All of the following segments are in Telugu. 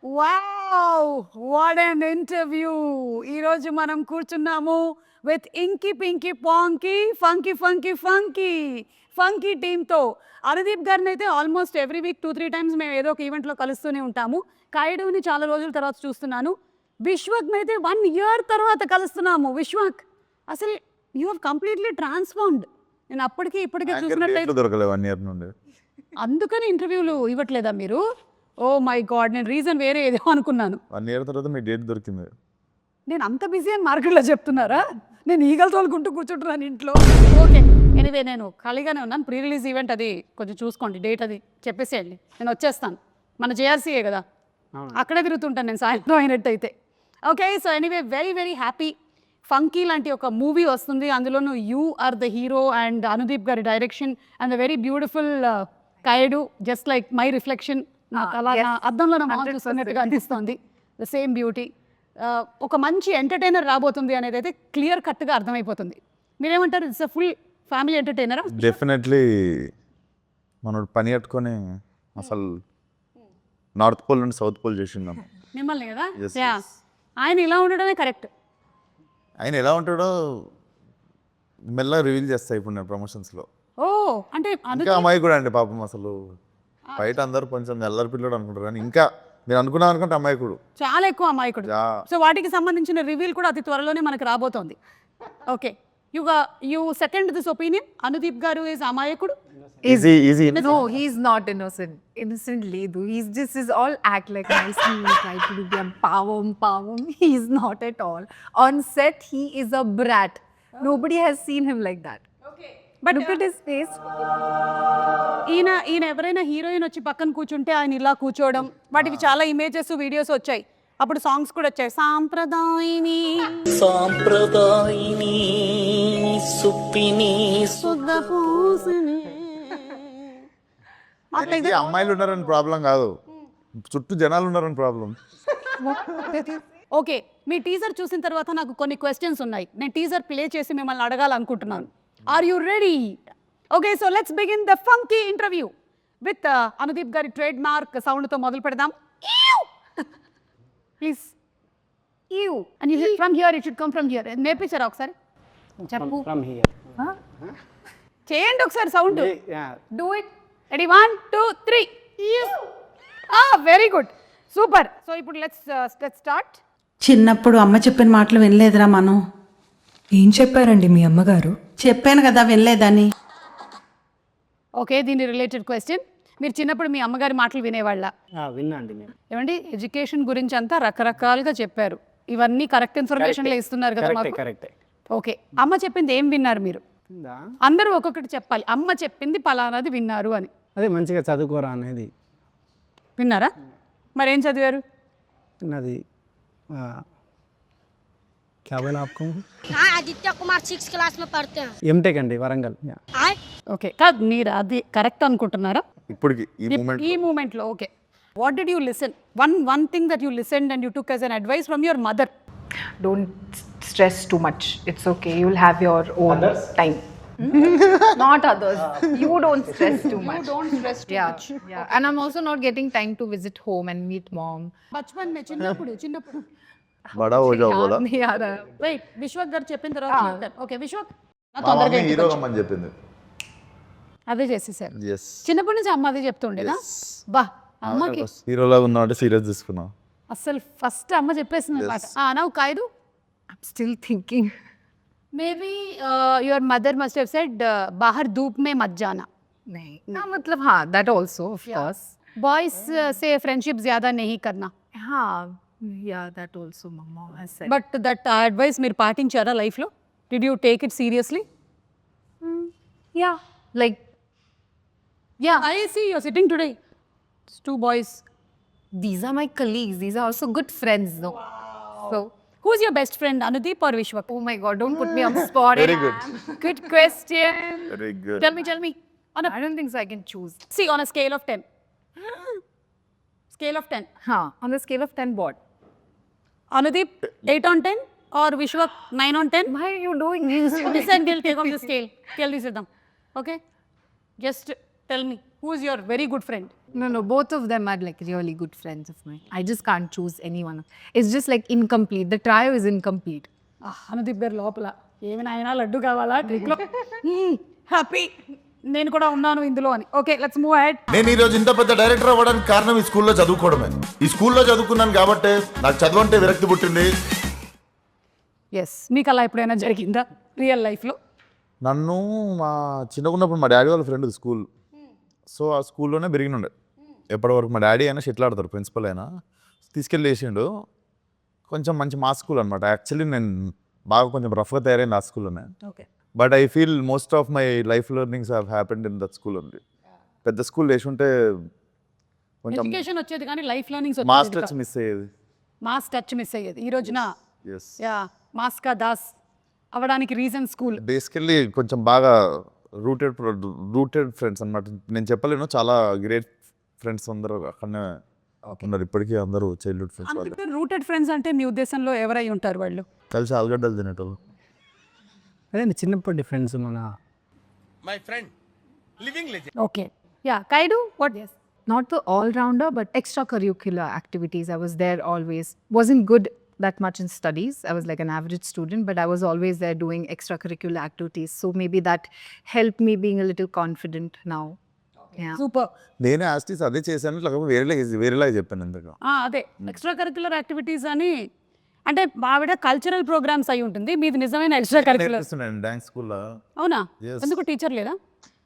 వావ్! What N interview. ఈరోజు మనం కూర్చున్నాము with inky pinky ponky funky funky funky funky టీమ్తో. అనుదీప్ గారిని అయితే ఆల్మోస్ట్ ఎవ్రీ వీక్ 2-3 టైమ్స్ మేము ఏదో ఒక ఈవెంట్లో కలుస్తూనే ఉంటాము. కాయుడుని చాలా రోజుల తర్వాత చూస్తున్నాను. విశ్వక్ని అయితే 1 year తర్వాత కలుస్తున్నాము. విశ్వక్, అసలు యూ హ్యావ్ కంప్లీట్లీ ట్రాన్స్ఫార్మ్డ్. నేను అప్పటికి ఇప్పటికీ చూసినట్లయితే దొరకలేదు 1 year నుండి. అందుకని ఇంటర్వ్యూలు ఇవ్వట్లేదా మీరు? ఓ మై గాడ్, నేను రీజన్ వేరే ఏదో అనుకున్నాను. 1 year తర్వాత మీ డేట్ దొరికింది. నేను అంత బిజీ అని మార్కెట్లో చెప్తున్నారా? నేను ఈగలు తోలుకుంటూ కూర్చుంటున్నాను ఇంట్లో. ఓకే, ఎనీవే నేను ఖాళీగానే ఉన్నాను. ప్రీ రిలీజ్ ఈవెంట్ అది కొంచెం చూసుకోండి, డేట్ అది చెప్పేసేయండి, నేను వచ్చేస్తాను. మన జేఆర్సీఏ కదా, అక్కడే తిరుగుతుంటాను నేను సాయంత్రం అయినట్టయితే. Okay, so anyway very very happy. Funky లాంటి ఒక మూవీ వస్తుంది, అందులోనూ you are the hero and Anudeep గారి direction and the very beautiful Kayadu, just like my reflection. నాకు అలా నా అద్దంలో నా మొహం చూస్తున్నట్టుగా అనిపిస్తుంది. The same beauty. ఒక మంచి ఎంటర్టైనర్ రాబోతుంది అనేది అయితే క్లియర్ కట్గా అర్థమైపోతుంది. మీరేమంటారు? ఇట్స్ అ ఫుల్ ఫ్యామిలీ ఎంటర్టైనరా? డెఫినెట్లీ మనోడు పని కట్టుకొని అసలు నార్త్ పోల్ నుండి సౌత్ పోల్ చేసిందాం మిమ్మల్ని కదా. Yes, yeah, yes. ఆయన ఇలా ఉండడమే కరెక్ట్. ఆయన ఎలా ఉంటాడో మెల్లగా రివీల్ చేస్తాయి ఇప్పుడు నేను ప్రమోషన్స్లో. ఓ అంటే ఇంకా అమ్మాయి కూడా అండి పాపం, అసలు బయట అందరూ కొంచెం ఎల్లరి పిల్లడు అనుకుంటారు కానీ ఇంకా మీరు అనుకున్నాం అనుకుంటే అమ్మాయికుడు చాలా ఎక్కువ అమాయకుడు. సో వాటికి సంబంధించిన రివీల్ కూడా అతి త్వరలోనే మనకు రాబోతోంది. Okay, you second this opinion, Anudeep గారు ఈజ్ అమాయకుడు. Easy No, he's not innocent. Innocent Ledu. He's just is all act like nicely, try to do pavam. He's not at all. On set, he is a brat. Nobody has seen him like that. But Look at his face. ఈయన ఎవరైనా హీరోయిన్ వచ్చి పక్కన కూర్చుంటే ఆయన ఇలా కూర్చోవడం, వాటికి చాలా ఇమేజెస్ వీడియోస్ వచ్చాయి. అప్పుడు సాంగ్స్ కూడా వచ్చాయి. సాంప్రదాయిని సుప్పిని శుద్ధ పూసిని. ఆయనకి అమ్మాయిలు ఉన్నారని ప్రాబ్లం కాదు, చుట్టూ జనాలు ఉన్నారని ప్రాబ్లం. ఓకే, మీ టీజర్ చూసిన తర్వాత నాకు కొన్ని క్వశ్చన్స్ ఉన్నాయి. నేను టీజర్ ప్లే చేసి మిమ్మల్ని అడగాలనుకుంటున్నాను. Are you ready? Okay, so let's begin the funky interview with Anudeep గారి ట్రేడ్ మార్క్ సౌండ్తో మొదలు పెడదాం. Please you and you from here, it should come from here. నేర్పించారా ఒకసారి? చెప్పు. From here. చేయండి ఒకసారి sound. Yeah. Do it. Ready, 1 2 3. Very good, super. So ఇప్పుడు లెట్స్ స్టార్ట్. చిన్నప్పుడు అమ్మ చెప్పిన మాటలు వినలేదురా మనం. ఏం చెప్పారండి మీ అమ్మగారు? చెప్పాను కదా వినలేదని. ఓకే, దీని రిలేటెడ్ క్వశ్చన్. మీరు చిన్నప్పుడు మీ అమ్మగారి మాటలు వినేవాళ్ళ? విన్నా అండి నేను. ఏమండి, ఎడ్యుకేషన్ గురించి అంతా రకరకాలుగా చెప్పారు. ఇవన్నీ కరెక్ట్ ఇన్ఫర్మేషన్లో ఇస్తున్నారు కదా మాకు. కరెక్టే. ఓకే, అమ్మ చెప్పింది ఏం విన్నారు మీరు? అందరూ ఒక్కొక్కటి చెప్పాలి. అమ్మ చెప్పింది పలానాది విన్నారు అని. అదే మంచిగా చదువుకోరా అనేది విన్నారా? మరేం చదివారు? నాది क्या बोला आपको? हाँ, आदित्य कुमार 6th क्लास में पढ़ते हैं। ఎంటెక్ అండి వరంగల్. ఓకే, కాదు మీరు అది కరెక్ట్ అనుకుంటున్నారా ఇప్పటికి ఈ ఈ మూమెంట్లో? Okay, what did you listen? One thing that you listen and you took as an advice from your mother. Don't stress too much. It's okay. You'll have your own time. Not others. You don't stress too much. Don't stress too Yeah, much. yeah. And I'm also not getting time to visit home and meet mom. బచ్పన్ మే చిన్నప్పుడు బడా హో జాओ బోలా. नहीं आ रहा. వెయిట్, విశ్వక్ గారు చెప్పిన తర్వాత చెప్తారు. ఓకే విశ్వక్, మా మమ్మీ హీరో అమ్మని చెప్పింది. అదే చేసేసారు. yes చిన్నప్పటి నుంచి అమ్మ అదే చెప్తుండేదా? బా, అమ్మకి హీరోలాగా ఉన్నామంటే సీరియస్ తీసుకున్నా. అసలు ఫస్ట్ అమ్మ చెప్పేసింది అనమాట. Now Kayadu, I'm still thinking. Maybe your mother must have said బాహర్ ధూప్ మే మత్ జానా. नहीं. हाँ, मतलब हाँ, that also of course. Boys సే ఫ్రెండ్షిప్ జ్యాదా नहीं करना. हाँ, yeah, that also mama has said. But that advice మీరు పాటించారా లైఫ్లో? Did you take it seriously? Yeah, like yeah, I see you are sitting today. 2 boys. these are my colleagues. These are also good friends, though. So, Who's your best friend, Anudeep or Vishwak? oh my God, don't put me on the spot. Very good. Good question. Very good. Tell me. I don't think so. I can choose. See, on a scale of 10. Scale of 10. Huh? On the scale of 10, what? Anudeep, 8 on 10 or Vishwak, 9 on 10? Why are you doing this? Listen, we'll take off the scale. Tell this with them. Okay? Just tell me. Who is your very good friend? No, both of them are like really good friends of mine. I just can't choose anyone. It's just like incomplete. The trio is incomplete. Anudeep గారు లోపల ఏమి నాయనా లడ్డు కావాలా ట్రిక్లో హ్యాపీ నేను కూడా ఉన్నాను ఇందులో అని. Okay let's move ahead. నేను ఈ రోజు ఇంత పెద్ద డైరెక్టర్ అవ్వడానికి కారణం ఈ స్కూల్లో చదువుకోవడమే. ఈ స్కూల్లో చదువుకున్నాను కాబట్టి నాకు చదువు అంటే విరక్తి పుట్టింది. ఎస్, మీకు అలా ఎప్పుడైనా జరిగిందా రియల్ లైఫ్లో? నన్ను మా చిన్నగున్నప్పుడు మా డాడీ వాళ్ళ ఫ్రెండ్ స్కూల్, సో ఆ స్కూల్లోనే పెరిగినుండే. ఎప్పటివరకు మా డాడీ అయినా షెట్లు ఆడతారు, ప్రిన్సిపల్ అయినా తీసుకెళ్ళి వేసిండు. కొంచెం మంచి మా స్కూల్ అనమాట. యాక్చువల్లీ నేను బాగా కొంచెం రఫ్గా తయారైంది ఆ స్కూల్లోనే. Okay, but I feel most of my life learnings have happened in that school only. పెద్ద స్కూల్ వేసి ఉంటే కొంచెం ఎడ్యుకేషన్ వచ్చేది కానీ life learnings mass touch miss అయ్యేది. మాస్ టచ్ మిస్ అయ్యేది. ఈ రోజున ఎస్, యా మాస్కా దాస్ అవ్వడానికి రీజన్ స్కూల్. బేసికల్లీ కొంచెం బాగా రూటెడ్ ఫ్రెండ్స్ అనమాట. నేను చెప్పలేను, చాలా గ్రేట్ ఫ్రెండ్స్ అందరూ అక్కడనే ఉన్నారు ఇప్పటికీ. అందరూ చైల్డ్హుడ్ ఫ్రెండ్స్ వాళ్ళు. రూటెడ్ ఫ్రెండ్స్ అంటే మీ ఉద్దేశంలో ఎవరై ఉంటారు వాళ్ళు? కలిసి ఆలుగడ్డలు తినేటోళ్ళు. అదే చిన్నప్పటి ఫ్రెండ్స్ మన okay, yeah Kayadu what? Not the all-rounder, but extracurricular activities. I was there always. Wasn't good that much in studies. I was like an average student, but I was always there doing extracurricular activities. So maybe that helped me being a little confident now. Yeah. Super. నేను యాస్టీస్ అదే చేశాను, లేకపోతే వేరేలాగా చెప్పాను ఇంతగా. అదే ఎక్స్ట్రా కరిక్యులర్ యాక్టివిటీస్ అని అంటే ఆవిడ కల్చరల్ ప్రోగ్రామ్స్ అయి ఉంటుంది, మీది నిజమైన ఎక్స్ట్రా కరిక్యులర్. నేర్పిస్తున్నాను డాన్స్ స్కూల్లో. అవునా? Yes. ఎందుకు టీచర్ లేదా?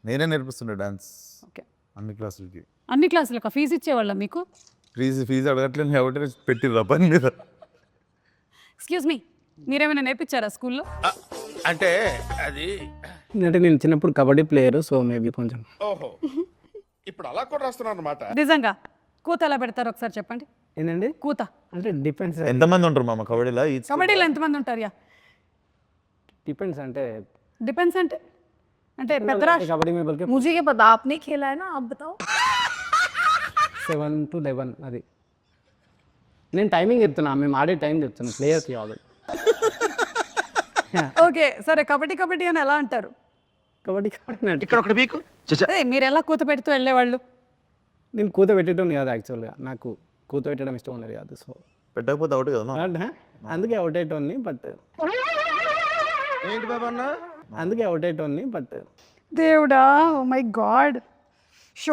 నేనే నేర్పిస్తుండే డాన్స్ ఓకే, అన్ని క్లాసులకి. అన్ని క్లాసులకు ఫీజు ఇచ్చేవాళ్ళ మీకు? ఫీజు అడగట్లేదు కాబట్టి పెట్టిర్రా పని మీద. ఎక్స్క్యూజ్ మీ, మీరేమైనా నేర్పించారా స్కూల్లో? అంటే అది అంటే నేను చిన్నప్పుడు కబడ్డీ ప్లేయర్, సో మేబీ కొంచెం. ఓహో, ఇప్పుడు అలా కూడా రాస్తున్నారు అనమాట. నిజంగా కూత ఎలా పెడతారు ఒకసారి చెప్పండి. ఏంటండి కూత అంటే డిపెండ్స్. ఎంతమంది ఉంటారు మామ కబడ్డీలో? కబడ్డీలో ఎంతమంది ఉంటారు? యా డిపెండ్స్ అంటే డిపెండ్స్ అంటే అంటే పెద్ద రాష్ట్రం. కబడ్డీ में बल्कि मुझे ये पता, आपने खेला है ना, आप बताओ. 7 to 11 అది. నేను టైమింగ్ చెప్తున్నా, మేము ఆడే టైం చెప్తున్నా ప్లేయర్కి ఆల్రెడీ. ఓకే సరే, కబడ్డీ అని ఎలా అంటారు? కబడ్డీ అంటే ఇక్కడ ఒకటి మీకు అదే మీరు ఎలా కూత పెడుతూ వెళ్ళేవాళ్ళు? నేను కూత పెట్టడం కాదు యాక్చువల్గా, నాకు కూత పెట్టడం ఇష్టం ఉండదు కాదు. సో పెట్టకపోతే అవుట్ కదా. అందుకే అవుట్ అయ్యేటోన్ని, బట్ ఏంటి బాబా అన్న? అందుకే అవుట్ అయ్యేటోన్ని బట్ దేవుడా, oh my God.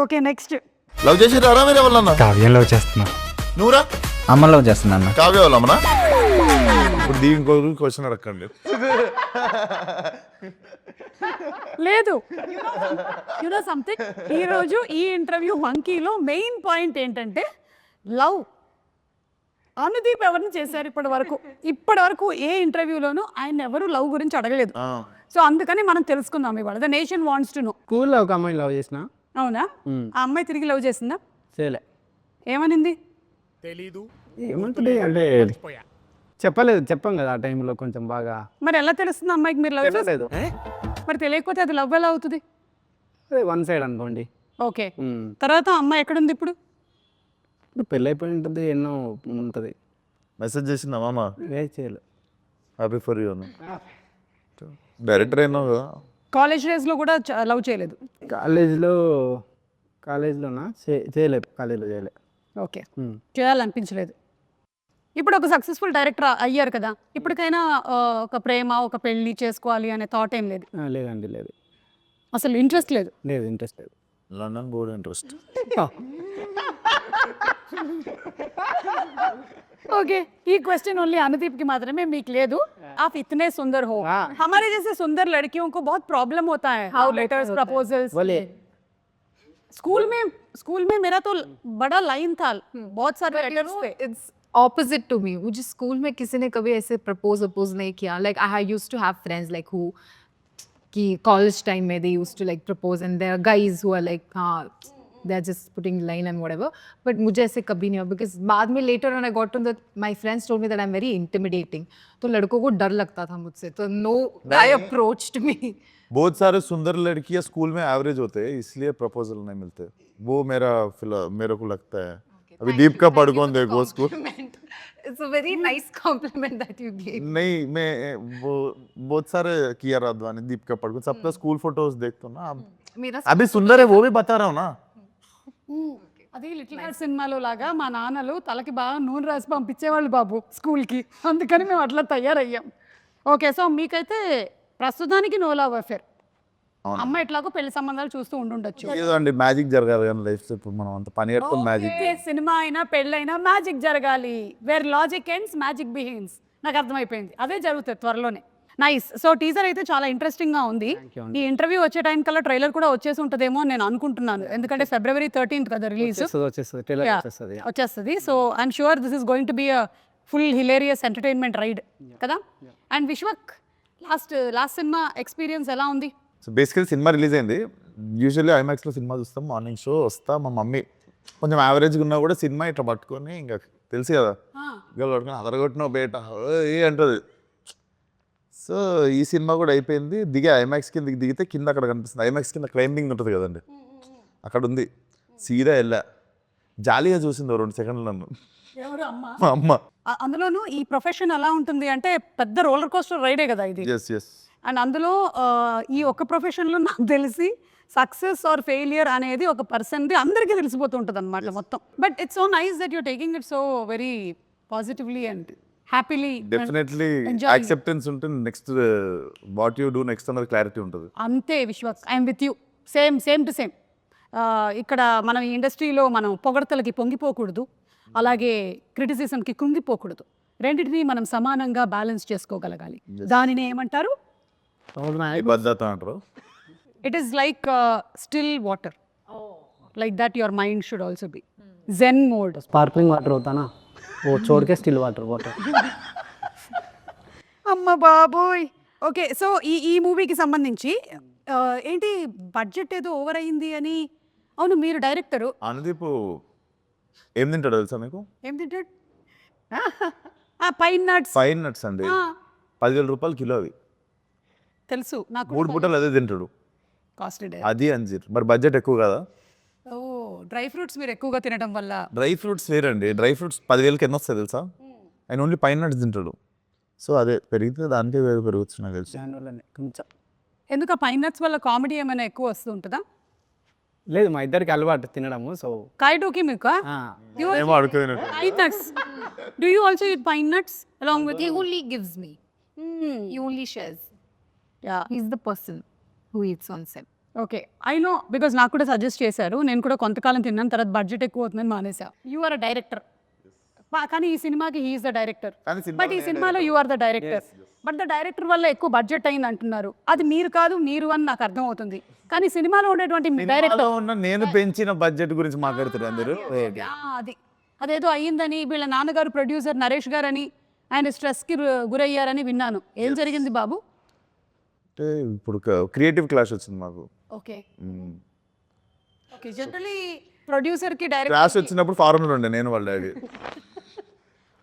Okay next. Love చేసి రారా మీరు ఎవరన్నా? కావ్యంలో చేస్తున్నా. నువ్వురా? అమ్మలో చేస్తున్నా. కావ్య వాళ్ళమ్మనా? ఇప్పుడు దీని ఇంకొక క్వశ్చన్ అడగండి. లేదు, యు నో సంథింగ్, ఈరోజు ఈ ఇంటర్వ్యూ మంకీలో మెయిన్ పాయింట్ ఏంటంటే లవ్. అనుదీప్ ఎవరిని చేశారు ఇప్పటి వరకు ఏ ఇంటర్వ్యూలోనూ ఆయన ఎవరు లవ్ గురించి అడగలేదు. సో అందుకని మనం తెలుసుకుందాం ఇవాళ. The nation wants to know. స్కూల్లో ఒక అమ్మాయిని లవ్ చేసిన. అవునా? ఆ అమ్మాయి తిరిగి లవ్ చేసిందా? చేయలే. ఏమనింది? ఏమంటుంది అంటే చెప్పాం కదా ఆ టైంలో కొంచెం బాగా. మరి ఎలా తెలుస్తుంది అమ్మాయికి మీరు లవ్ చేసి? లేదు, మరి తెలియకపోతే అది లవ్ ఎలా అవుతుంది? అదే వన్ సైడ్ అనుకోండి. ఓకే, తర్వాత అమ్మాయి ఎక్కడుంది ఇప్పుడు? ఇప్పుడు పెళ్ళి అయిపోయి ఉంటుంది, ఎన్నో ఉంటుంది. మెసేజ్ చేసిందా మామ? చేయలే. హ్యాపీ ఫర్ యూ అని. డైరెక్టర్ అయినావు కదా. కాలేజ్ డేస్లో కూడా లవ్ చేయలేదు? కాలేజ్లోనా చేయలేదు, కాలేజ్లో చేయలే. ఓకే, చేయాలనిపించలేదు. ఇప్పుడు ఒక సక్సెస్ఫుల్ డైరెక్టర్ అయ్యారు కదా, ఇప్పటికైనా ఒక ప్రేమ, ఒక పెళ్లి చేసుకోవాలి అనే థాట్ ఏం లేదు? లేదండి, లేదు, అసలు ఇంట్రెస్ట్ లేదు? లేదు, ఇంట్రెస్ట్ లేదు. London board interest. ओके, ये क्वेश्चन ओनली अनुदीप की मात्रा में मीक ले दूं. आप इतने सुंदर हो, हमारे जैसे सुंदर लड़कियों को बहुत प्रॉब्लम होता है. How letters, proposals. बोले स्कूल में मेरा तो बड़ा लाइन था, बहुत सारे लेटर्स थे. It's opposite to me. मुझे स्कूल में किसी ने कभी ऐसे प्रपोज नहीं किया. Like I used to have friends like who कि college time में they used to like propose, and there are guys who are like they're just putting line and whatever. But मुझे ऐसे कभी नहीं हुआ, because बाद में later when I got to that, my friends told me that I'm very intimidating. तो लड़कों को डर लगता था मुझसे, तो no guy approached me. बहुत सारे सुंदर लड़कियां स्कूल में एवरेज होते हैं, इसलिए प्रपोजल नहीं मिलते. वो मेरे को लगता है. अभी दीप का पढ़कौन देखो school. It's a very nice compliment that you gave. नहीं, मैं वो बहुत सारे किया राधवानी, दीप का पढ़कौन, सबका स्कूल फोटोज देखता हूँ ना. मेरा अभी सुंदर है वो भी बता रहा हूँ ना. అది లిటిల్ హార్ట్ సినిమాలో లాగా మా నాన్నలు తలకి బాగా నూనె రాసి పంపించేవాళ్ళు బాబు స్కూల్కి, అందుకని మేము అట్లా తయారయ్యాం. ఓకే, సో మీకైతే ప్రస్తుతానికి నో లవ్ అఫేర్. అమ్మ ఎట్లాగో పెళ్లి సంబంధాలు చూస్తూ ఉండుండొచ్చు. ఏదో అండి మ్యాజిక్ జరగాలి కానీ లైఫ్ ఇప్పుడు మనం అంత పని కట్టుకుని మ్యాజిక్. ఓకే, సినిమా అయినా పెళ్ళైనా మ్యాజిక్ జరగాలి. Where logic ends magic begins. నాకు అర్థమైపోయింది, అదే జరుగుతుంది త్వరలోనే. నైస్. సో టీజర్ అయితే చాలా ఇంట్రెస్టింగ్ గా ఉంది. ఈ ఇంటర్వ్యూ వచ్చే టైం కల్లా ట్రైలర్ కూడా వచ్చేసి ఉంటుందేమో అని నేను అనుకుంటున్నాను, ఎందుకంటే February 13th కదా రిలీజ్ వచ్చేస్తుంది. So I'm sure this is going to be a full hilarious entertainment ride కదా. అండ్ విశ్వక్, లాస్ట్ సినిమా ఎక్స్పీరియన్స్ ఎలా ఉంది? సో బేసికలీ సినిమా రిలీజ్ అయింది. యూజువల్లీ ఐమాక్స్లో సినిమా చూస్తాం, మార్నింగ్ షో వస్తా. మా మమ్మీ కొంచెం యావరేజ్గా ఉన్నా కూడా సినిమా ఇట్లా పట్టుకొని, ఇంకా తెలుసు కదా గల్ పట్టుకొని అదరగొట్టిన బేట ఏ అంటుంది. సో ఈ సినిమా కూడా అయిపోయింది. ఐమాక్స్ కిందకి దిగితే కింద అక్కడ కనిపిస్తుంది. ఐమాక్స్ కింద క్లైంబింగ్ ఉంటుంది కదండి, అక్కడ ఉంది. సీదా వెళ్ళా, జాలీగా చూసింది 2 సెకండ్లు నన్ను మా అమ్మ. అందులోనూ ఈ ప్రొఫెషన్ ఎలా ఉంటుంది అంటే పెద్ద రోలర్ కోస్టర్ రైడే కదా ఇది. Yes yes. అండ్ అందులో ఈ ఒక్క ప్రొఫెషన్లో నాకు తెలిసి సక్సెస్ ఆర్ ఫెయిలియర్ అనేది ఒక పర్సన్ది అందరికీ తెలిసిపోతూ ఉంటుంది అనమాట మొత్తం. But it's so nice that you're taking it so very positively and happily. Definitely acceptance ఉంటుంది. Next what you do next అన్నది క్లారిటీ ఉంటుంది. అంతే Vishwas, I'm with you. Same to same. ఇక్కడ మనం ఈ ఇండస్ట్రీలో మనం పొగడతలకి పొంగిపోకూడదు, అలాగే క్రిటిసిజంకి కృంగిపోకూడదు. రెండింటినీ మనం సమానంగా బ్యాలెన్స్ చేసుకోగలగాలి. దానిని ఏమంటారు? భద్రత అంటారు. It is like still water, like that your mind should also be zen mode. Sparkling water అవుతానా, ఓ చోటుకే స్టిల్ వాటర్. అమ్మ బాబోయ్. ఓకే, సో ఈ మూవీకి సంబంధించి ఏంటి బడ్జెట్ ఏదో ఓవర్ అయింది అని. అవును, మీరు డైరెక్టరు. అనుదీప్ ఏం తింటాడు తెలుసా మీకు? ఏం తింటాడు? Pine nuts. పైన్ నట్స్ అండి, 10,000 రూపాయలు కిలో అవి. తెలుసు నాకు. 3 పూటలు అదే తింటాడు. కాస్ట్లీ. అది అంజీర్. మరి బడ్జెట్ ఎక్కువ కదా. ఓ, డ్రై ఫ్రూట్స్ మీరు ఎక్కువగా తినడం వల్ల. డ్రై ఫ్రూట్స్ వేరండి. డ్రై ఫ్రూట్స్ 10,000కి ఎన్ని వస్తాయి తెలుసా? ఆయన ఓన్లీ పైన్ నట్స్ తింటాడు. సో అదే పెరిగితే దానికే వేరు పెరుగుతుంది నాకు తెలుసు. కొంచెం ఎందుకు ఆ పైన్ నట్స్ వల్ల కామెడీ ఏమైనా ఎక్కువ వస్తూ ఉంటుందా? లేదు, మా ఇద్దరికి అలవాటు తినడము. సో కాయటోకి మీకు ఏమో అడుగుతుంది. pine nuts. Do you also eat pine nuts along with? He only gives me. He only shares. Yeah. He's the person who eats on set. Okay, I know, because నాకు కూడా సజెస్ట్ చేశారు. నేను కూడా కొంతకాలం తిన్నాను, తర్వాత బడ్జెట్ ఎక్కువ అవుతుందని మానేసా. యు ఆర్ అ డైరెక్టర్, కానీ ఈ సినిమాకి హీఈస్ ద డైరెక్టర్. బట్ ఈ సినిమాలో you are the director. But the director వల్ల ఎక్కువ బడ్జెట్ అయింది అంటున్నారు. అది మీరు కాదు, మీరు అని నాకు అర్థం అవుతుంది. కానీ సినిమాలో ఉండేటువంటి డైరెక్టర్ నేను పెంచిన బడ్జెట్ గురించి మాట్లాడుతారు అందరూ. అది అదేదో అయ్యిందని, వీళ్ళ నాన్నగారు ప్రొడ్యూసర్ నరేష్ గారు అని, ఆయన స్ట్రెస్కి గురయ్యారని విన్నాను. ఏం జరిగింది బాబు? అంటే ఇప్పుడు క్రియేటివ్ క్లాష్ వచ్చింది మాకు. Okay okay. జనరలీ ప్రొడ్యూసర్కి డైరెక్టర్ క్లాష్ వచ్చినప్పుడు ఫారెన్లో ఉండే నేను వాళ్ళ డాడీ.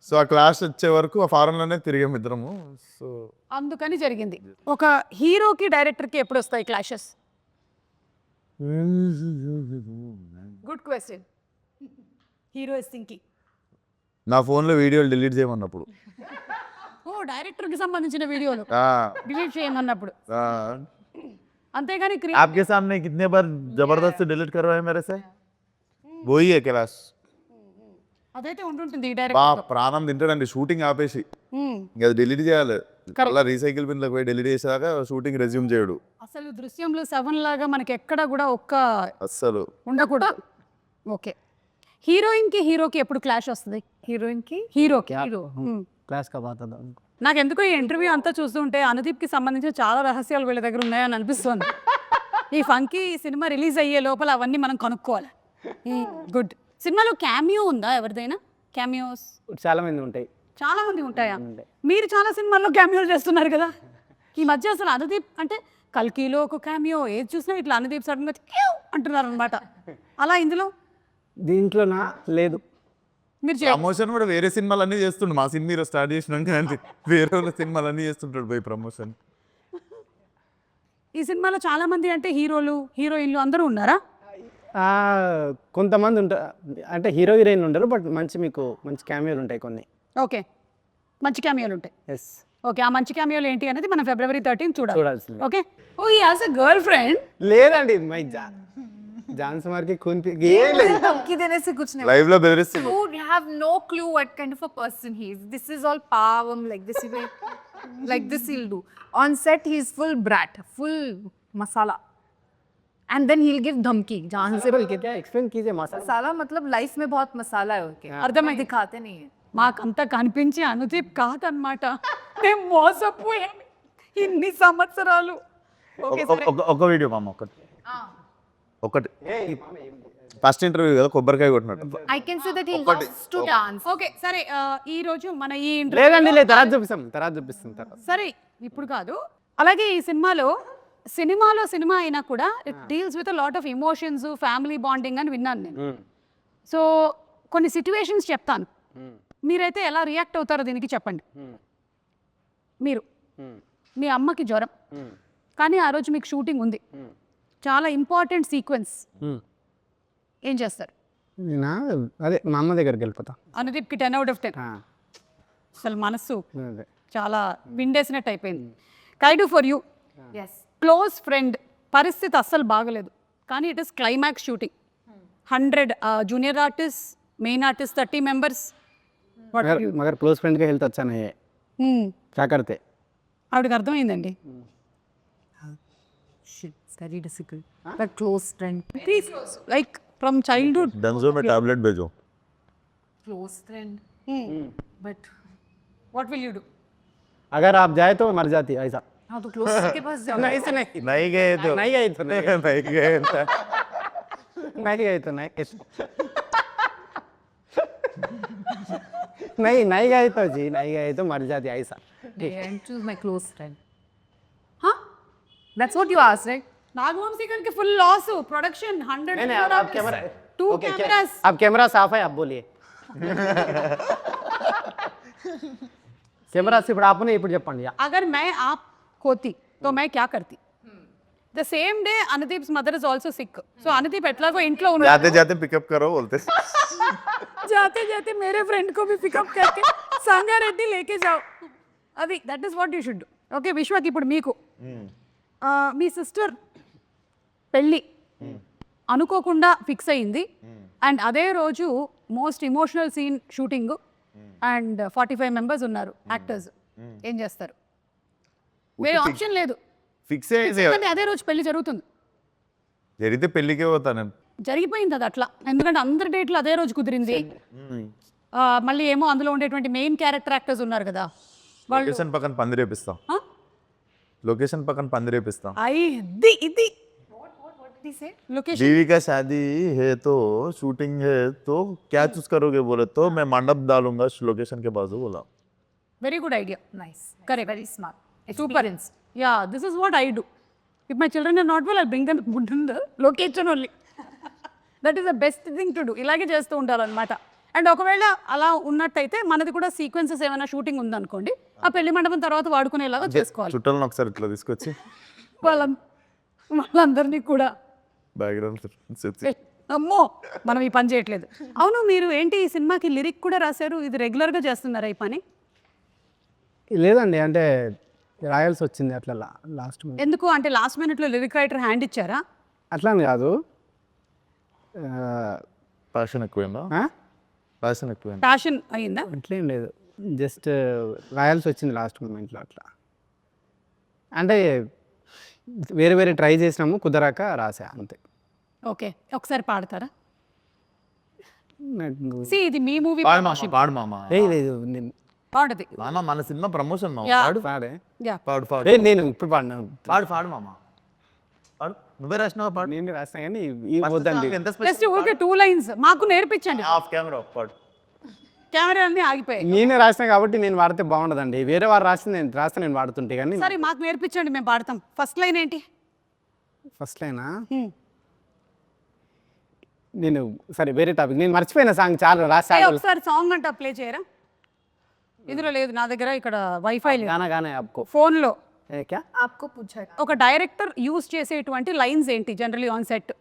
సో ఆ క్లాష్ వచ్చే వరకు ఆ ఫారెన్లోనే తిరిగాము ఇద్దరము. సో అందుకని జరిగింది. ఒక హీరోకి డైరెక్టర్కి ఎప్పుడు వస్తాయి clashes? Good question. Hero is thinking. నా ఫోన్లో వీడియోలు డిలీట్ చేయమన్నప్పుడు. ఓ, డైరెక్టర్కి సంబంధించిన వీడియోలు ఆ, డిలీట్ చేయమన్నప్పుడు. ఆ. అంతేగాని आपके सामने कितने बार जबरदस्त डिलीट करवाए मेरे से? वही है क्लास. అదైతే ఉంటుంటుంది ఈ బా డైరెక్టర్. ప్రాణం తింటాడండి షూటింగ్ ఆపేసి. ఇంకా అది డిలీట్ చేయాలి. అలా రీసైకిల్ బిన్లోకి పోయి డిలీట్ చేసాక షూటింగ్ రెజ్యూమ్ చేయడు. అసలు దృశ్యంలో 7 లాగా మనకి ఎక్కడ కూడా ఒక్క అస్సలు ఉండకూడదు. ఓకే, హీరోయిన్కి హీరోకి ఎప్పుడు క్లాష్ వస్తుంది? Heroine ki? హీరోకి. క్లాస్ కా బాత్ అదా. నాకు ఎందుకో ఈ ఇంటర్వ్యూ అంతా చూస్తుంటే అనుదీప్కి సంబంధించిన చాలా రహస్యాలు వీళ్ళ దగ్గర ఉన్నాయని అనిపిస్తుంది. ఈ ఫంకీ సినిమా రిలీజ్ అయ్యే లోపల అవన్నీ మనం కనుక్కోవాలి. గుడ్. సినిమాలో క్యామియో ఉందా ఎవరిదైనా? క్యామియోస్ చాలా మంది ఉంటాయి. చాలా మంది ఉంటాయా? మీరు చాలా సినిమాల్లో క్యామియోలు చేస్తున్నారు కదా ఈ మధ్య. అసలు అనుదీప్ అంటే కల్కీలో ఒక క్యామియో, ఏది చూసినా ఇట్లా అనుదీప్ సడన్గా అంటున్నారు అనమాట. అలా ఇందులో దీంట్లో నా లేదు. మీరు ప్రమోషన్ కూడా వేరే సినిమాలన్నీ చేస్తుండు. మా సినిమా హీరో స్టార్ట్ చేసినాక వేరే వాళ్ళ సినిమాలన్నీ చేస్తుంటాడు పోయి ప్రమోషన్. ఈ సినిమాలో చాలా మంది అంటే హీరోలు హీరోయిన్లు అందరూ ఉన్నారా? కొంతమంది ఉంటారు, అంటే హీరో హీరోయిన్ ఉండరు, బట్ మీకు మంచి క్యామియోలు ఉంటాయి కొన్ని. ఓకే, మంచి క్యామియోలు ఉంటాయి. ఎస్. ఓకే, ఆ మంచి క్యామియోలు ఏంటి అనేది మనం February 13 చూడాలి. చూడాల్సింది. Okay. Oh, he has a girl friend. లేదండి, జాన్స్ మార్కి खून ఏం లేదు धमकी देने से कुछ नहीं లైవ్ లో బెదిరిస్తుంది. You have no clue what kind of a person he is. This is all pavam, like this he'll do. On set he's full brat, full masala. And then he'll give dhamki. जहाँ से बोल के क्या एक्सप्लेन कीजिए मसाला मसाला मतलब लाइफ में बहुत मसाला है उसके అర్థమైంది. दिखाते नहीं है. మాకంతా కనిపించి అనుదీప్ కాదనమాట. మేము మోసపోయాం ఇన్ని సంవత్సరాలు. ఓకే సరే. ఒక వీడియో మామ ఒకటి ఫస్ట్ ఇంటర్వ్యూ కదా కొబ్బరికాయ కొట్టినట్టు. I can say that he loves to dance. Okay సరే ఈ రోజు మన ఈ లేదండి లేదు తర్వాత చూపిస్తాం తర్వాత సరే ఇప్పుడు కాదు. అలాగే ఈ సినిమా అయినా కూడా it deals with lot of emotions, family bonding అని విన్నాను నేను. సో కొన్ని సిచ్యువేషన్స్ చెప్తాను, మీరైతే ఎలా రియాక్ట్ అవుతారో దీనికి చెప్పండి. మీరు మీ అమ్మకి జ్వరం, కానీ ఆ రోజు మీకు షూటింగ్ ఉంది, చాలా ఇంపార్టెంట్ సీక్వెన్స్, ఏం చేస్తారు? అదే మా అమ్మ దగ్గరికి వెళ్ళిపోతా. అనుదీప్కి 10 out of 10. అసలు మనసు చాలా విండేసినట్టు అయిపోయింది. Kayadu for you. Yes. Close friend పరిస్థితి అస్సలు బాగలేదు, కానీ it is climax shooting. 100 junior artist, main artist 30 members. मगर क्लोज फ्रेंड का हेल्थ अच्छा नहीं है, क्या करते? ఆవిడకి అర్థమైందండి. Shit, it's very difficult. But close friend. Like from childhood. డెన్జో మే టాబ్లెట్ भेजो. Close friend. But what will you do? अगर आप जाए तो मर जाती है ऐसा. हाँ तो close के पास जाओ. नहीं से नहीं नहीं गए तो नहीं गए तो नहीं नहीं गए तो नहीं गए तो नहीं नहीं गए तो जी नहीं गए तो मर जाती है ऐसा. And choose my close friend. Huh? That's what you asked, right? Nagavamsi గారికి ఫుల్ లాస్, ప్రొడక్షన్ 100 नहीं नहीं आप कैमरा 2 ओके cameras. आप कैमरा साफ है आप बोलिए. कैमरा ఇప్పుడు ఆపునే ఇప్పుడు చెప్పండి. अगर मैं आप होती तो मैं क्या करती? The same day Anudeep's mother is also sick. So Anudeep ఎట్లాగో ఇంట్లో ఉన్నాడు, जाते जाते पिकअप करो बोलते. जाते जाते मेरे फ्रेंड को भी पिकअप करके संगारेड्डी लेके जाओ. అది that is what you should. Okay విశ్వకి ఇప్పుడు మీకు మీ సిస్టర్ పెళ్ళి అనుకోకుండా ఫిక్స్ అయింది, అండ్ అదే రోజు most emotional scene shooting, and 45 members ఉన్నారు యాక్టర్స్, ఏం చేస్తారు? వేరే ఆప్షన్ లేదు, ఫిక్స్ చేసే ఎందుకంటే అదే రోజు పెళ్లి జరుగుతుంది. జరిగితే పెళ్ళికే పోతాను నేను. జరిగిపోయింది అది అట్లా, ఎందుకంటే అందరి డేట్లు అదే రోజు కుదిరింది. మళ్ళీ ఏమో అందులో ఉండేటువంటి మెయిన్ క్యారెక్టర్ యాక్టర్స్ ఉన్నారు కదా, వాళ్ళు లొకేషన్ పక్కన పంది రేపిస్తాం. లొకేషన్ పక్కన పంది రేపిస్తాం. ఇది లొకేషన్ बीवी का शादी है तो शूटिंग है तो क्या चूज करोगे बोले तो मैं मंडप डालूंगा लोकेशन के बाजू बोला. Very good idea. Nice. Correct. Very smart. Super. Yeah, this is what I do. If my children are not well, I'll bring them in the location only. That is the best thing to do. ఇలాగే చేస్తూ ఉండాలన్నమాట. అండ్ ఒకవేళ అలా ఉన్నట్టయితే మనది కూడా సీక్వెన్సెస్ ఏమైనా షూటింగ్ ఉందనుకోండి, ఆ పెళ్లి మండపం తర్వాత వాడుకునేలాగా చేసుకోవాలి. చుట్టాలను ఒకసారి ఇట్లా తీసుకొచ్చి వాళ్ళందరినీ కూడా బ్యాక్గ్రౌండ్ అమ్మో మనం ఈ పని చేయట్లేదు. అవును, మీరు ఏంటి ఈ సినిమాకి లిరిక్ కూడా రాశారు, ఇది రెగ్యులర్గా చేస్తున్నారా ఈ పని? లేదండి అంటే రాయాల్సి వచ్చింది అట్లా లాస్ట్ ఎందుకు అంటే లాస్ట్ మినిట్లో లిరిక్ రైటర్ హ్యాండ్ ఇచ్చారా? అట్లా అని కాదు, ప్యాషన్ ఎక్కువైందా? ప్యాషన్ ఎక్కువైందా? ప్యాషన్ అయ్యిందా? అట్లేం లేదు, జస్ట్ రాయాల్సి వచ్చింది లాస్ట్ మూమెంట్లో అట్లా. అంటే వేరే వేరే ట్రై చేసినాము, కుదరాక రాసా అంతే. ఓకే, ఒకసారి పాడతారా? నాకు సి ఇది మీ మూవీ పాడు మామ. లేదు నేను పాడది. మామ మన సినిమా ప్రమోషన్ మామ. Yeah. పాడు పాడే యా పాడు పాడు నేను ఇప్పుడు పాడినా పాడు మామ. పాడు, నువ్వే రాసినావా? పాడు. నేను రాసినా కానీ ఈ వద్దండి. ఎంత జస్ట్ ఊరికే 2 lines మాకు నేర్పించండి. ఆఫ్ కెమెరా పాడు. కెమెరా అన్ని ఆగిపోయాయి. నేనే రాసినా కాబట్టి నేను వాడితే బాగుండదండి, వేరే వారు రాస్తే నేను వాడుతుంటే. కానీ సరే మాకు నేర్పించండి, మేము పాడతాం. ఫస్ట్ లైన్ ఏంటి? ఫస్ట్ లైనా నేను సరే వేరే టాపిక్, నేను మర్చిపోయిన సాంగ్ చాలా రాసా. ఒకసారి సాంగ్ అంట ప్లే చేయరా? ఇందులో లేదు నా దగ్గర, ఇక్కడ వైఫై లేదు. గానా గానా आपको ఫోన్లో क्या आपको पूछा है. ఒక డైరెక్టర్ యూజ్ చేసేటువంటి లైన్స్ ఏంటి జనరలీ ఆన్ సెట్?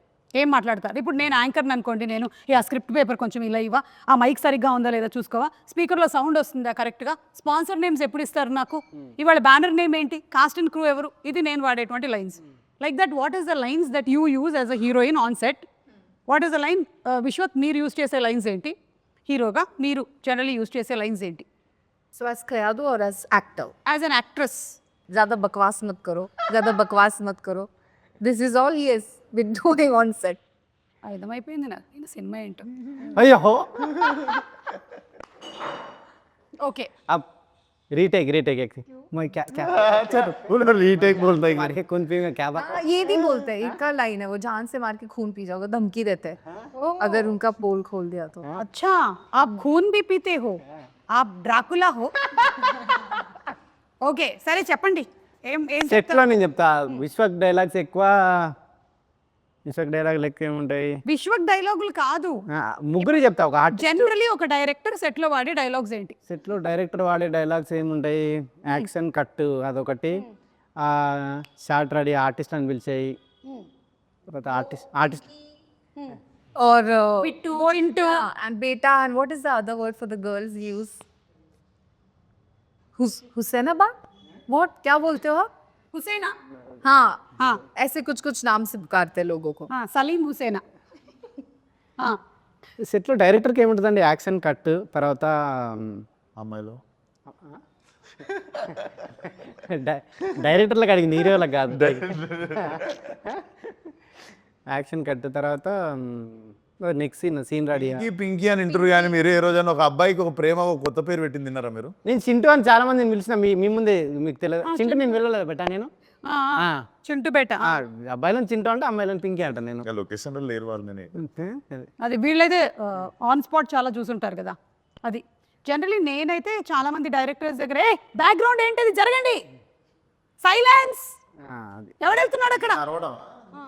ఏం మాట్లాడతారు? ఇప్పుడు నేను యాంకర్ని అనుకోండి, నేను ఆ స్క్రిప్ట్ పేపర్ కొంచెం ఇలా ఇవ్వ, ఆ మైక్ సరిగ్గా ఉందా లేదా చూసుకోవా, స్పీకర్లో సౌండ్ వస్తుందా కరెక్ట్గా, స్పాన్సర్ నేమ్స్ ఎప్పుడు ఇస్తారు నాకు, ఇవాళ బ్యానర్ నేమ్ ఏంటి, కాస్ట్ అండ్ క్రూ ఎవరు, ఇది నేను వాడేటువంటి lines. Like that what is the lines that you use as a heroine on set? What is the line? Vishwak మీరు యూజ్ చేసే లైన్స్ ఏంటి? హీరోగా మీరు జనరలీ యూజ్ చేసే లైన్స్ ఏంటి? So as Kayadu or as actor? As an actress. ज़्यादा बकवास मत करो, ज़्यादा बकवास मत करो. This is all he has been doing on set. అర్థమైపోయింది నాకు ఈయన సినిమా ఏంటో. అయ్యో ఓకే, अब रीटेक रीटेक एक मैं क्या क्या चलो रीटेक बोलता है मार के कौन पिएगा क्या बात हाँ, ये नहीं बोलते हैं. इनका लाइन है वो जान से मार के खून पी जाओगे, धमकी देते हैं अगर उनका पोल खोल दिया तो. अच्छा आप खून भी पीते हो, आप డ్రాకులా హో. ఓకే సరే చెప్పండి, ఏం ఏం సెట్లో నేను చెప్తా విశ్వక్ డైలాగ్స్ ఎక్కువ. విశ్వక్ డైలాగ్ లెక్క ఏముంటాయి? విశ్వక్ డైలాగులు కాదు, ముగ్గురు చెప్తా. ఒక ఆర్టిస్ట్ జనరలీ ఒక డైరెక్టర్ సెట్ లో వాడే డైలాగ్స్ ఏంటి? సెట్లో డైరెక్టర్ వాడే డైలాగ్స్ ఏముంటాయి? యాక్షన్ కట్ అదొకటి, షార్ట్ రెడీ ఆర్టిస్ట్ అని పిలిచాయి, తర్వాత ఆర్టిస్ట్ और పిట్టు into and beta and what is the other word for the girls use? Husainabad? What? क्या बोलते हो आप? హుసేనా. हाँ हाँ ऐसे कुछ कुछ नाम से पुकारते हैं लोगों को. సలీం హుసేనా. సెట్లో డైరెక్టర్కి ఏముంటుందండి? యాక్షన్ కట్, తర్వాత అమ్మాయిలో డైరెక్టర్లకు అడిగి హీరోలకు కాదు. యాక్షన్ కట్ తర్వాత నెక్స్ట్ సీన్ రెడీ. పింకీ అని ఇంటర్వ్యూ కానీ మీరు ఏ రోజైనా ఒక అబ్బాయికి ఒక ప్రేమ ఒక కొత్త పేరు పెట్టింది తిన్నారా మీరు? నేను చింటూ అని చాలా మందిని పిలిచిన మీ ముందే, మీకు తెలియదు. చింటూ నేను వెళ్ళలేదు బెట్టా నేను. చింటూ బేట. అబ్బాయిలను చింటూ అంటే అమ్మాయిలను పింకీ అంట నేను. లొకేషన్ లో లేరు వాళ్ళు. నేను అది వీళ్ళైతే ఆన్ స్పాట్ చాలా చూసుంటారు కదా. అది జనరలీ నేనైతే చాలా మంది డైరెక్టర్స్ దగ్గర ఏ బ్యాక్గ్రౌండ్ ఏంటది, జరగండి, సైలెన్స్, ఎవడు వెళ్తున్నాడు అక్కడ?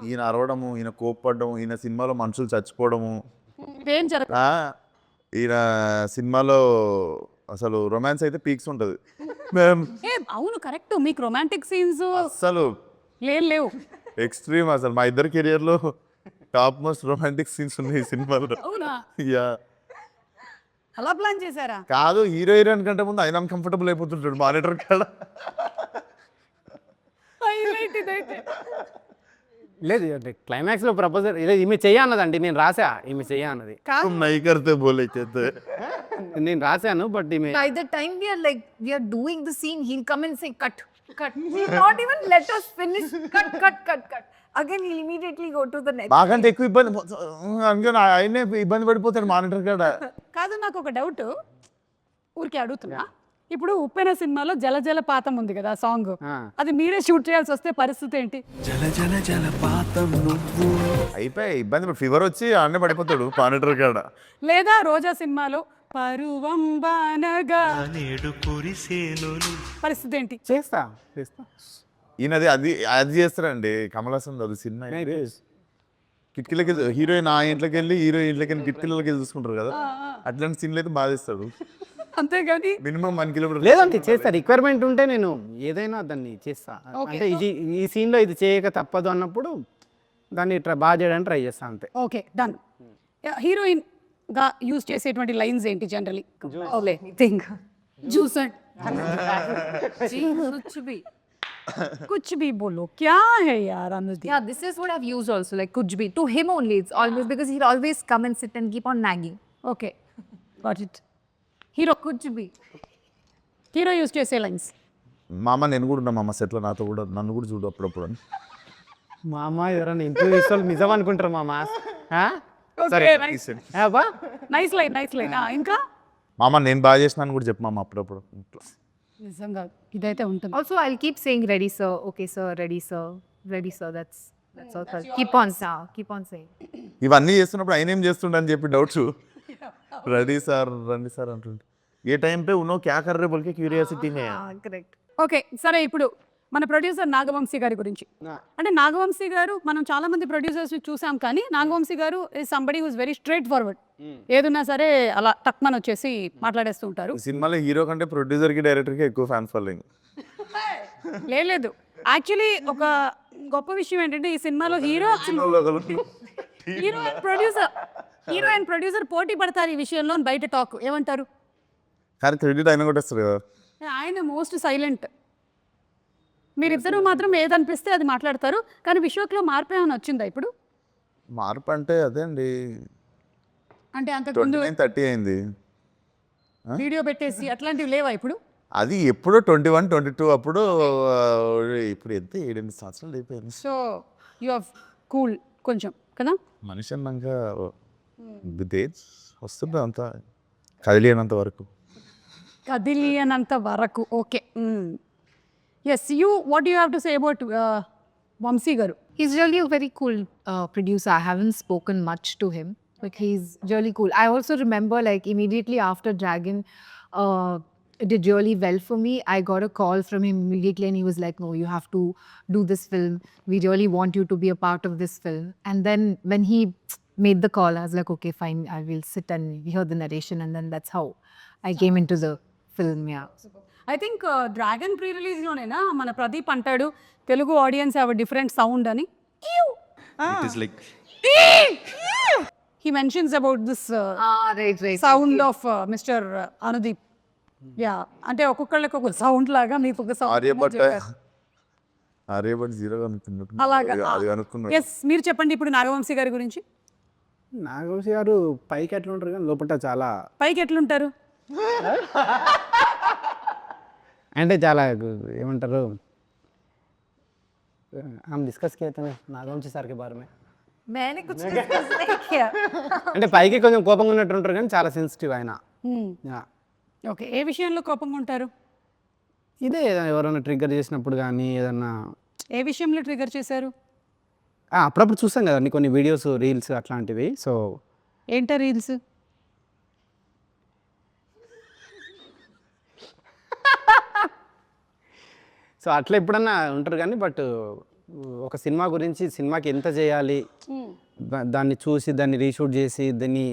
ఈయన అరవడము, ఈయన కోప్పడము, ఈయన సినిమాలో మనుషులు చచ్చిపోవడము, ఏం జరగ ఈయన సినిమాలో అసలు రొమాన్స్ అయితే పీక్స్ ఉంటుంది. అవును కరెక్ట్, మీకు రొమాంటిక్ సీన్స్ అసలు లేవు. ఎక్స్ట్రీమ్ అసలు మా ఇద్దరు కెరియర్ లో టాప్ మోస్ట్ రొమాంటిక్ సీన్స్ ఉన్నాయి ఈ సినిమాలో. అవునా? యా అలా ప్లాన్ చేశారా? కాదు, హీరో హీరోయిన్ కంటే ముందు ఆయన అన్కంఫర్టబుల్ అయిపోతుంటాడు మానిటర్ కాడ. హైలైట్ ఇదైతే. లేదు అంటే క్లైమాక్స్లో ప్రపోజల్ లేదు, ఈమె చెయ్య అన్నదండి, నేను రాసా ఈమె చెయ్య అన్నది. నై కర్తే బోలే చేస్తే నేను రాశాను, బట్ ఈమె By the time we are doing the scene, he'll come and say cut, cut. He'll not even let us finish. Cut, cut, cut, cut. Again, he'll immediately go to the next. మాకంటే ఎక్కువ ఇబ్బంది అందుకని ఆయనే ఇబ్బంది పడిపోతాడు మానిటర్ కాడ. కాదు, నాకు ఒక డౌట్ ఊరికే అడుగుతున్నా. ఇప్పుడు ఉప్పెన సినిమాలో జల జల పాతం ఉంది కదా సాంగ్, అది మీరే షూట్ చేయాల్సి వస్తే పరిస్థితి ఏంటి? అయిపోయి ఇబ్బంది, ఫీవర్ వచ్చి ఆడనే పడిపోతాడు మానిటర్ కాడ. లేదా రోజా సినిమాలో పరువం బానగా పరిస్థితి ఏంటి? చేస్తా. ఈయనది అది చేస్తారండి కమల్ హాసన్ అది సినిమా కిటికీలకి హీరోయిన్ ఆ ఇంట్లోకి వెళ్ళి హీరో ఇంట్లోకి వెళ్ళి కిటికీలకి వెళ్ళి చూసుకుంటారు కదా, అట్లాంటి సీన్లు అయితే బాగా చేస్తాడు. అంతేగాని మినిమం 1 కిలోమీటర్ లేదంటే చేస్తా, రిక్వైర్మెంట్ ఉంటే నేను ఏదైనా దాన్ని చేస్తా. అంటే ఈ సీన్లో ఇది చేయక తప్పదు అన్నప్పుడు దాన్ని బాగా చేయడానికి ట్రై చేస్తా అంతే. Okay done. హీరోయిన్ గా యూజ్ చేసేటువంటి లైన్స్ ఏంటి generally? Oh, let me think. జూసన్ कुछ भी बोलो, क्या है यार अनुदी? Yeah, this is what I've used also, like kuch bhi. To him only, it's always because he'll always come and sit and keep on nagging. Okay, got it. Hero కుచ్ బి, హీరో యూజ్ చేసే లైన్స్. మామ నేను కూడా ఉన్నా మామ సెట్లో, నాతో కూడా నన్ను కూడా చూడు అప్పుడప్పుడు అని. మా అమ్మ ఎవరైనా ఇంటర్వ్యూ ఇస్తారు నిజం అనుకుంటారు మామ. Nice line, nice line. ఇంకా మామ నేను బాగా చేసినాను కూడా చెప్పు మామ అప్పుడప్పుడు. నిజంగా ఇదైతే ఉంటుంది. Also, I'll keep saying ready sir, okay sir, ready sir, ready sir. That's all. Keep on sir, keep on saying. ఇవన్నీ చేస్తున్నప్పుడు ఆయన ఏం చేస్తుండని చెప్పి డౌట్స్. రెడీ సార్ రండి సార్ అంటుండే. ఏ టైం పే ఉన్నో క్యా కర్ రే బోల్కే క్యూరియాసిటీ నే. Correct. ఓకే సరే, ఇప్పుడు మన ప్రొడ్యూసర్ నాగవంశీ గారి గురించి. అంటే నాగవంశీ గారు, మనం చాలా మంది ప్రొడ్యూసర్స్ చూసాం, కానీ నాగవంశీ గారు is somebody who's very straightforward. ఏదున్నా సరే అలా టక్మన్ వచ్చేసి మాట్లాడేస్తూ ఉంటారు. సినిమాలో హీరో కంటే ప్రొడ్యూసర్ కి డైరెక్టర్ కి ఎక్కువ ఫ్యాన్స్ ఫాలోయింగ్. లేదు యాక్చువల్లీ ఒక గొప్ప విషయం ఏంటంటే ఈ సినిమాలో హీరో అండ్ ప్రొడ్యూసర్ పోటీ పడతారు ఈ విషయంలో బయట టాక్. ఏమంటారు? కానీ క్రెడిట్ ఆయన కొట్టేస్తారు కదా. ఆయన మోస్ట్ సైలెంట్. మీరిద్దరూ మాత్రం ఏదనిపిస్తే అది మాట్లాడతారు. కానీ విశ్వక్‌లో మార్పు ఏమైనా వచ్చిందా ఇప్పుడు? మార్పు అంటే అదే అండి, అంటే అంతకుముందు 29, 30 అయింది. వీడియో పెట్టేసి అట్లాంటివి లేవా ఇప్పుడు? అది ఎప్పుడో 21, 22 అప్పుడు. ఇప్పుడు ఎంత 7, 8 సంవత్సరాలు అయిపోయింది. సో యు ఆర్ కూల్ కొంచెం కదా? మనిషి అన్నాక విత్ ఏజ్ వస్తుంది అంతా, కదిలినంత వరకు. కదిలియనంత వరకు. Okay. Yes. You what you have to say about Vamsi గారు? He's really a very cool producer. I haven't spoken much to him, but he's really cool. I also remember, like, immediately after Dragon did really well for me, I got a call from him immediately, and he was like, "No, you have to do this film. We really want you to be a part of this film." And then when he made the call, I was like, "Okay, fine. I will sit and hear the narration." And then that's how I came into the film. Yeah. I think dragon pre రిలీజ్లోనేనా మన ప్రదీప్ అంటాడు Telugu audience have different sound అని. It is like he mentions about this Right. Sound of mister Anudeep. Yeah, అంటే ఒక్కొక్కళ్ళకి ఒక సౌండ్ లాగా మీకు ఒక ఆర్యభట్ట సౌండ్ ఆర్యభట్ 0 అనుకున్నట్టు అలాగా. అది అనుకున్నాడు. ఎస్, మీరు చెప్పండి ఇప్పుడు నాగవంశీ గారి గురించి. నాగవంశీ గారు పైకి ఎట్లా ఉంటారు కానీ లోపల చాలా పైకి ఎట్లుంటారు? అంటే చాలా ఏమంటారు, हम डिस्कस किए थे नागवंशी సార్ के बारे में. मैंने कुछ discuss नहीं किया. అంటే పైకి కొంచెం కోపంగా ఉన్నట్టు ఉంటారు కానీ చాలా సెన్సిటివ్ ఆయన. యా. ఓకే, ఏ విషయంలో కోపంగా ఉంటారు? ఇదే ఎవరైనా ట్రిగ్గర్ చేసినప్పుడు కానీ ఏదన్నా ఏ విషయంలో ట్రిగర్ చేశారు? అప్పుడప్పుడు చూస్తాం కదండి కొన్ని వీడియోస్, రీల్స్ అట్లాంటివి. సో ఏంటా రీల్స్? సో అట్లా ఎప్పుడన్నా ఉంటారు కానీ బట్ ఒక సినిమా గురించి, సినిమాకి ఎంత చేయాలి, దాన్ని చూసి దాన్ని రీషూట్ చేసి దాన్ని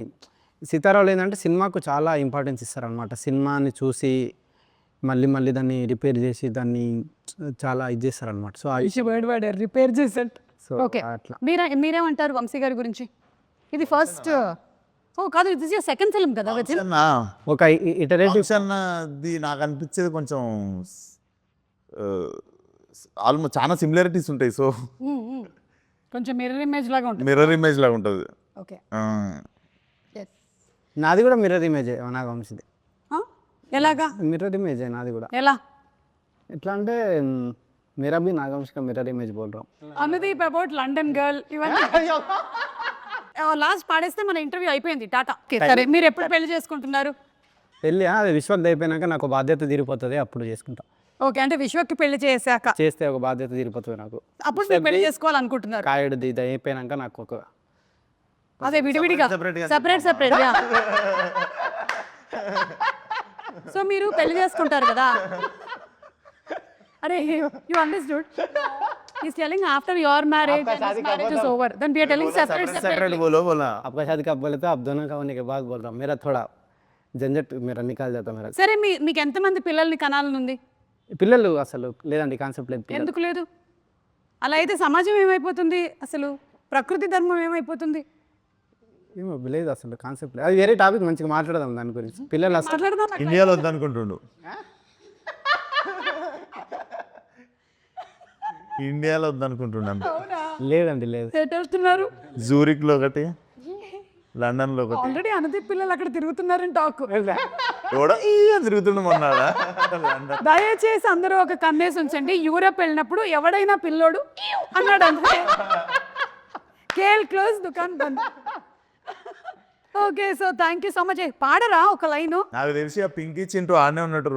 సీతారావులు ఏంటంటే సినిమాకు చాలా ఇంపార్టెన్స్ ఇస్తారనమాట. సినిమాని చూసి మళ్ళీ మళ్ళీ దాన్ని రిపేర్ చేసి దాన్ని చాలా ఇది చేస్తారనమాట. సో వర్డ్ రిపేర్ చేసేట్. సో ఓకే, అట్లా మీరేమంటారు వంశీ గారి గురించి? ఇది ఫస్ట్ కాదు, ఇది సెకండ్ ఫిల్మ్ కదా విత్ హిమ్. ఒక ఇటరేటివ్ అన్నది నాకు అనిపించేది కొంచెం ఆల్మోస్ట్ చాలా సిమిలారిటీస్ ఉంటాయి. సో కొంచెం మిర్రర్ ఇమేజ్ లాగా ఉంటుంది. మిర్రర్ ఇమేజ్ లాగా ఉంటుంది. ఓకే, నాది కూడా మిర్రర్ ఇమేజే నాగవంశీది. ఎలాగా మిర్రర్ ఇమేజే నాది కూడా. ఎలా? ఎట్లా అంటే मेरा भी नागवंशी का मिरर इमेज बोल रहा हूँ. అనుదీప్ అబౌట్ లండన్ గర్ల్ ఇవన్నీ లాస్ట్ పాడేస్తే మన ఇంటర్వ్యూ అయిపోయింది. టాటా. సరే, మీరు ఎప్పుడు పెళ్లి చేసుకుంటున్నారు? పెళ్ళి అది విశ్వక్ అయిపోయినాక నాకు బాధ్యత తీరిపోతుంది, అప్పుడు చేసుకుంటా. ఓకే, అంటే విశ్వక్కి పెళ్లి చేశాక చేస్తే ఒక బాధ్యత తీరిపోతుంది నాకు. అప్పుడు మీరు పెళ్లి చేసుకోవాలనుకుంటున్నారు? కాయడు ఇది అయిపోయినాక నాకు ఒక అదే విడివిడిగా సెపరేట్. సో మీరు పెళ్లి చేసుకుంటారు కదా? అరే, you understood? He's telling after your marriage and his marriage is over, then we are telling separate. बोला आपका शादी कब बोले तो आप दोनों का होने के बाद बोल रहा हूँ. मेरा थोड़ा झंझट मेरा निकाल जाता मेरा. సరే, మీకు ఎంతమంది పిల్లల్ని కనాలని ఉంది? పిల్లలు అసలు లేదండి, కాన్సెప్ట్ లేదు. ఎందుకు లేదు? అలా అయితే సమాజం ఏమైపోతుంది? అసలు ప్రకృతి ధర్మం ఏమైపోతుంది? ఏమో లేదు, అసలు కాన్సెప్ట్ లేదు. అది వేరే టాపిక్, మంచిగా మాట్లాడదాం దాని గురించి. పిల్లలు అసలు మాట్లాడదాం. ఇండియాలో వద్దనుకుంటుండు. ఇండియాలో వద్దనుకుంటున్నాను. లేదండి, లేదు. ఎటు వెళ్తున్నారు? జూరిక్లో ఒకటి, లండన్లో ఒకటి. ఆల్రెడీ అనుదీప్ పిల్లలు అక్కడ తిరుగుతున్నారని టాక్. కూడా తిరుగుతుండే మొన్నాడా లండన్. దయచేసి అందరూ ఒక కన్నేసి ఉంచండి. యూరప్ వెళ్ళినప్పుడు ఎవడైనా పిల్లోడు అన్నాడు అంతే. కేల్ క్లోజ్, దుకాన్ బంద్. Okay, so thank you so much. పాడరా ఒక లైను? నాకు తెలిసి ఆ పింకీ చింటూ ఆడనే ఉన్నట్టు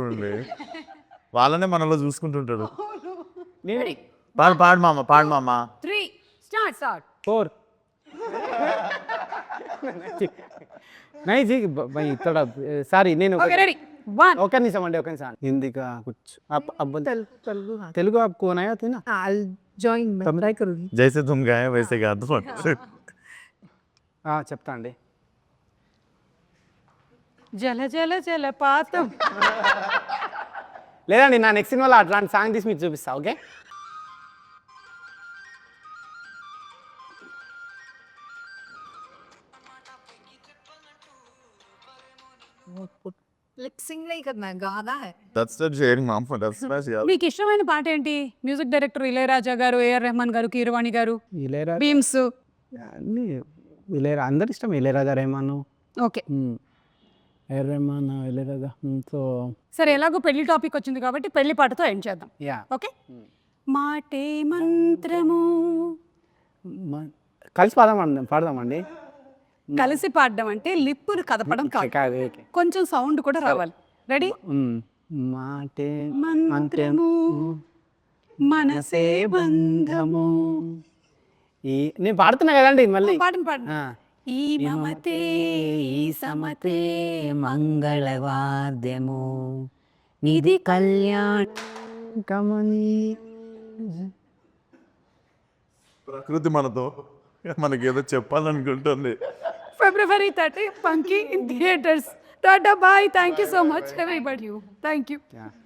వాళ్ళనే మనలో చూసుకుంటుంటాడు. పాడు మామ 3 స్టార్ట్. 4 नहीं जी भाई थोड़ा సారీ నేను ఓకే, రెడీ 1. ఒక నిమిషం అండి, ఒక నిమిషం. హిందీ का कुछ आप अब తెలుగు आपको नहीं आती ना? I'll join. मैं try करूँगी. జైసే తుమ్ గాయే వైసే కాదు. చెప్తా అండి. జల జల జల పాతం. లేదండి, నా నెక్స్ట్ సినిమాలో అట్లాంటి సాంగ్ తీసి మీకు చూపిస్తా. ఓకే, Lip sync नहीं करना है, गाना है. That's that sharing mom that's match యార్. మీకు ఇష్టమైన పాట ఏంటి? మ్యూజిక్ డైరెక్టర్ ఇళయరాజా గారు, ఏఆర్ రెహమాన్ గారు, కీరవాణి గారు, ఇళయరాజా బీమ్స్. అన్నీ అందరు ఇష్టం. Ilaiyaraaja, Rahman, okay AR Rahman, Ilaiyaraaja. So సరే, ఎలాగో పెళ్లి టాపిక్ వచ్చింది కాబట్టి పెళ్లి పాటతో ఎండ్ చేద్దాం. Yeah okay. మాటే మంత్రము. కలిసి పాడదామండి. కలిసి పాడడం అంటే లిప్పులు కదపడం కాదు, కాదు, ఓకే. కొంచెం సౌండ్ కూడా రావాలి. రెడీ? మాటే మంత్రము మనసే బంధము. ఈ నేను పాడుతున్నా కదండి మళ్ళీ. పాడండి పాడండి. ఆ. ఈ మమతే ఈ సమతే మంగళవాద్యము ఇది కళ్యాణ కమని ప్రకృతి మనతో మనకేదో చెప్పాలనుకుంటుంది. February 30, Punky in theaters. Tata, bye. Thank you so much, everybody. Thank you.